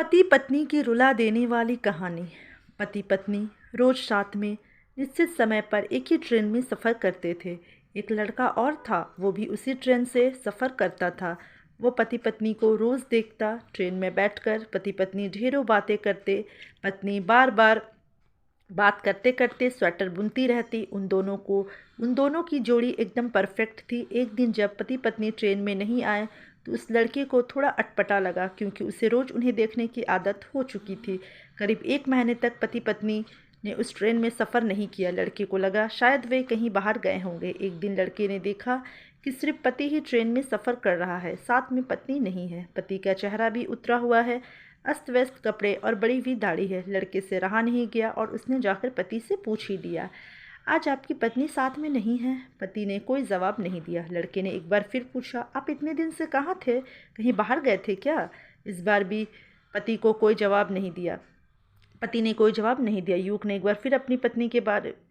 पति पत्नी की रुला देने वाली कहानी। पति पत्नी रोज साथ में निश्चित समय पर एक ही ट्रेन में सफ़र करते थे। एक लड़का और था, वो भी उसी ट्रेन से सफ़र करता था। वो पति पत्नी को रोज़ देखता। ट्रेन में बैठकर पति पत्नी ढेरों बातें करते। पत्नी बार बार बात करते करते स्वेटर बुनती रहती। उन दोनों की जोड़ी एकदम परफेक्ट थी। एक दिन जब पति पत्नी ट्रेन में नहीं आए तो उस लड़के को थोड़ा अटपटा लगा, क्योंकि उसे रोज़ उन्हें देखने की आदत हो चुकी थी। करीब 1 महीने तक पति पत्नी ने उस ट्रेन में सफ़र नहीं किया। लड़के को लगा शायद वे कहीं बाहर गए होंगे। एक दिन लड़के ने देखा कि सिर्फ पति ही ट्रेन में सफ़र कर रहा है, साथ में पत्नी नहीं है। पति का चेहरा भी उतरा हुआ है, अस्त व्यस्त कपड़े और बड़ी हुई दाढ़ी है। लड़के से रहा नहीं गया और उसने जाकर पति से पूछ ही लिया, आज आपकी पत्नी साथ में नहीं है? पति ने कोई जवाब नहीं दिया। लड़के ने एक बार फिर पूछा, आप इतने दिन से कहाँ थे? कहीं बाहर गए थे क्या? इस बार भी पति को कोई जवाब नहीं दिया। पति ने कोई जवाब नहीं दिया। युवक ने एक बार फिर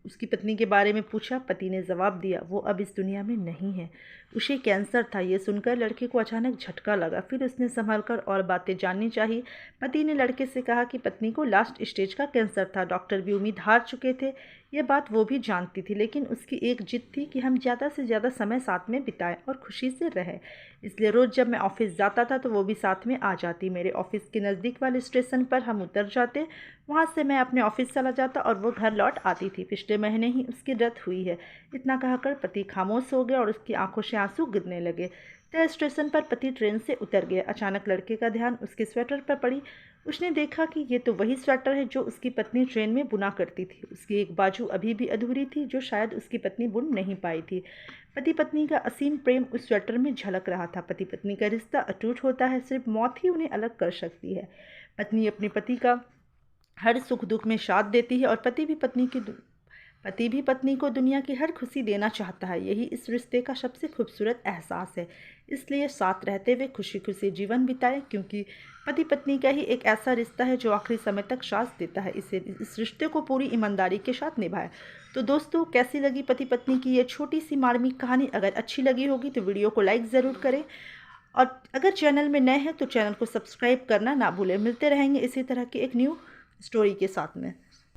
उसकी पत्नी के बारे में पूछा। पति ने जवाब दिया, वो अब इस दुनिया में नहीं है, उसे कैंसर था। ये सुनकर लड़के को अचानक झटका लगा। फिर उसने संभल कर और बातें जाननी चाहिए। पति ने लड़के से कहा कि पत्नी को लास्ट स्टेज का कैंसर था। डॉक्टर भी उम्मीद हार चुके थे। यह बात वो भी जानती थी, लेकिन उसकी एक जिद थी कि हम ज़्यादा से ज़्यादा समय साथ में बिताएं और खुशी से रहें। इसलिए रोज़ जब मैं ऑफिस जाता था तो वो भी साथ में आ जाती। मेरे ऑफिस के नज़दीक वाले स्टेशन पर हम उतर जाते। वहाँ से मैं अपने ऑफिस चला जाता और वो घर लौट आती थी। पिछले महीने ही उसकी डेथ हुई है। इतना कहकर पति खामोश हो गया और उसकी आंखों से आंसू गिरने लगे। तय स्टेशन पर पति ट्रेन से उतर गया। अचानक लड़के का ध्यान उसके स्वेटर पर पड़ी। उसने देखा कि ये तो वही स्वेटर है जो उसकी पत्नी ट्रेन में बुना करती थी। उसकी एक बाजू अभी भी अधूरी थी, जो शायद उसकी पत्नी बुन नहीं पाई थी। पति पत्नी का असीम प्रेम उस स्वेटर में झलक रहा था। पति पत्नी का रिश्ता अटूट होता है, सिर्फ मौत ही उन्हें अलग कर सकती है। पत्नी अपने पति का हर सुख दुख में साथ देती है और पति भी पत्नी को दुनिया की हर खुशी देना चाहता है। यही इस रिश्ते का सबसे खूबसूरत एहसास है। इसलिए साथ रहते हुए खुशी खुशी जीवन बिताएं, क्योंकि पति पत्नी का ही एक ऐसा रिश्ता है जो आखिरी समय तक साथ देता है। इस रिश्ते को पूरी ईमानदारी के साथ निभाएं। तो दोस्तों, कैसी लगी पति पत्नी की ये छोटी सी मार्मिक कहानी? अगर अच्छी लगी होगी तो वीडियो को लाइक ज़रूर करें, और अगर चैनल में नए हैं तो चैनल को सब्सक्राइब करना ना भूलें। मिलते रहेंगे इसी तरह की एक न्यू स्टोरी के साथ में।